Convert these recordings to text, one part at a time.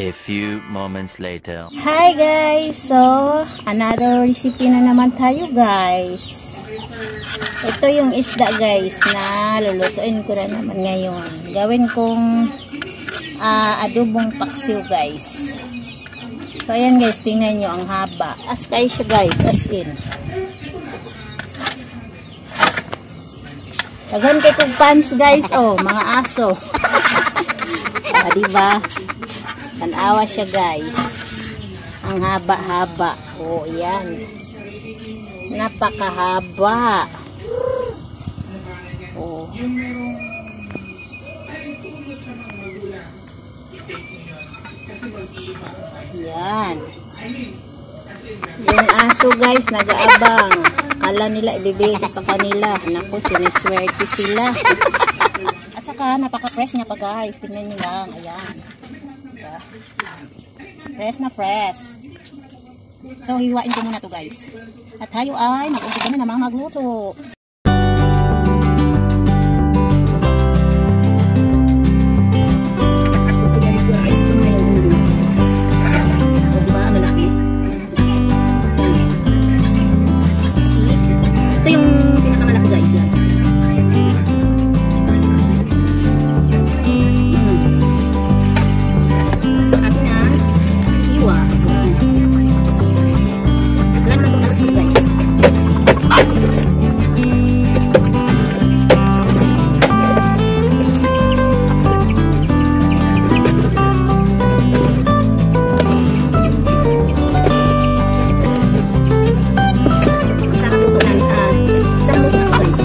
A few moments later. Hi guys! So, another recipe na naman tayo guys. Ito yung isda guys na lulutuin ko na naman ngayon. Gawin kong adobong paksiw guys. So, ayan guys, tingnan nyo ang haba. As kay siya guys, as in. Tagan kay kong pants guys, oh, mga aso. Diba? Tanawa siya guys. Ang haba-haba. Oh, yan. Napakahaba. Oh. Yan. Yung aso guys, nag-aabang. Akala nila ibibigay ko sa kanila. Naku, siniswerte sila. At saka, napaka-fresh niya pa guys. Tingnan nyo lang. Ayan. Diba? Fresh na fresh. So, hiwain ko muna to guys. At tayo ay mag-umpisa na namang magluto. So, ayan guys. Ito na yung ulo. O, diba? Ang lalaki. See? Ito yung pinakamalaki guys. Yan. So, atin na ihiwa. Wala naman itong nakasis guys. Isang luto na guys.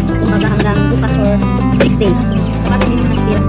Kumbaga hanggang bukas or next day. Kapag hindi naman nasisira.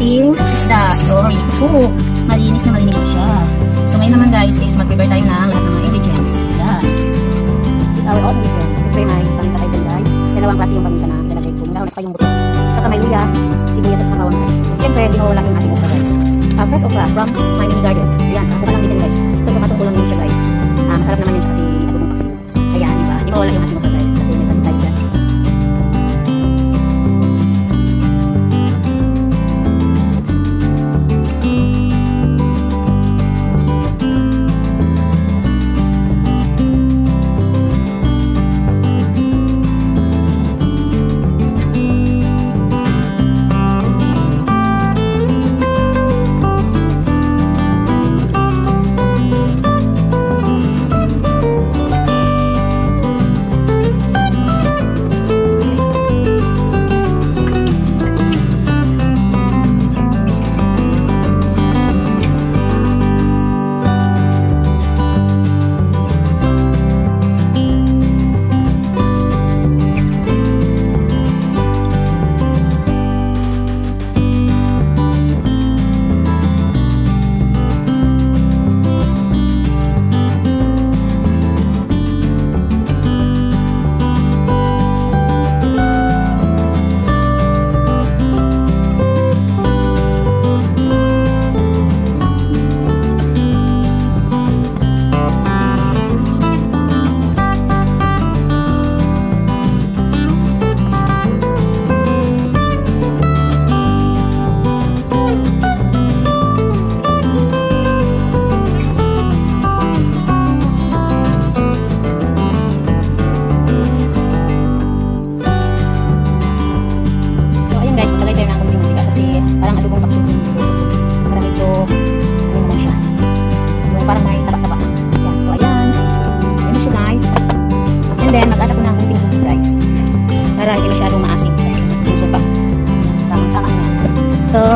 Isda. So, malinis na siya. So, ngayon naman guys is mag-prepare tayo ng lahat ng mga ingredients. Yan. Our own ingredients. Siyempre may paminta tayo dyan guys. Dalawang klase yung paminta na lalagay ko. Meron pa yung buto. Saka may luya, sibuyas at kakawang guys. Siyempre, hindi mo wala yung ating okra guys. Fresh okra from my mini garden. Ayan, kakakuha lang din guys. So, kapatong ko lang din siya guys. Masarap naman yan siya kasi adobong paksiw. Kaya, di ba? Hindi mo wala yung ating okra guys. Kasi may paminta tayo dyan.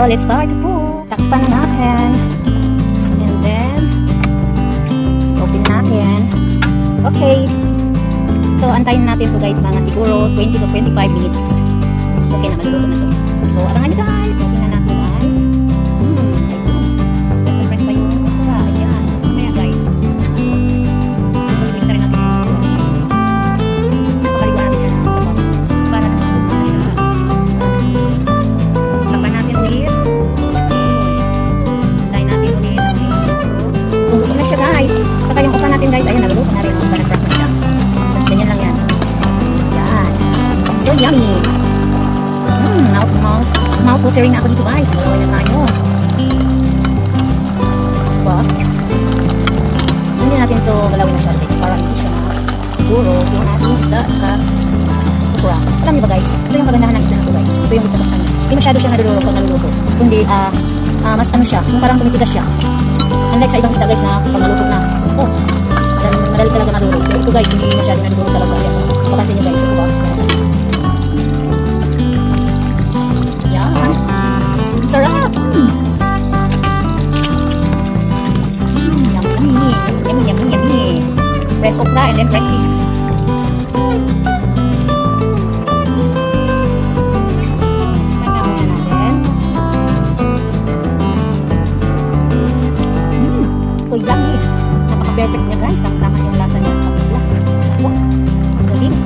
let's start to cook. Takpan na natin. And then, open natin. Okay. So, antayin natin to guys, mga siguro 20 to 25 minutes. Okay na, maluluto na to. So, abangan nyo guys. So, tingnan natin guys. Ayun. Press na press pa yung okra. Ayan. So, mamaya guys. Pagkakita rin natin yung okra. Pagkaliguan natin siya sa pot. Para naman na siya. Takpan natin ulit. Antayin natin ulit na may okra. Tumutin na siya guys. Saka yung okra natin guys. Ayun, naluluto na rin. Nag-crack na siya. Tapos ganyan lang yan. Yan. So yummy. Mouth-watering na ako dito guys. Masawa na tayo. Diba? So hindi natin ito galawin na siya guys. Para hindi siya puro yung ating isda at saka okra. Alam niyo ba guys? Ito yung kagandahan ng isda na ito guys. Ito yung gusto natin. Hindi masyado siya naluluto pag naluluto. Kundi mas ano siya. Yung parang tumitigas siya. Unlike sa ibang isda guys na pag naluto na. Oh. Madali talaga maluluto. Pero ito guys, hindi masyado naluluto talaga. Papansin nyo guys. Ito ba? Yan. Sarap! Yummy! Yummy! Press okra and then press this. Pagkakuha natin. So yummy! Napaka-perfect niya guys. Tama-tama yung lasa niya sa kapitla. Wow! Galing!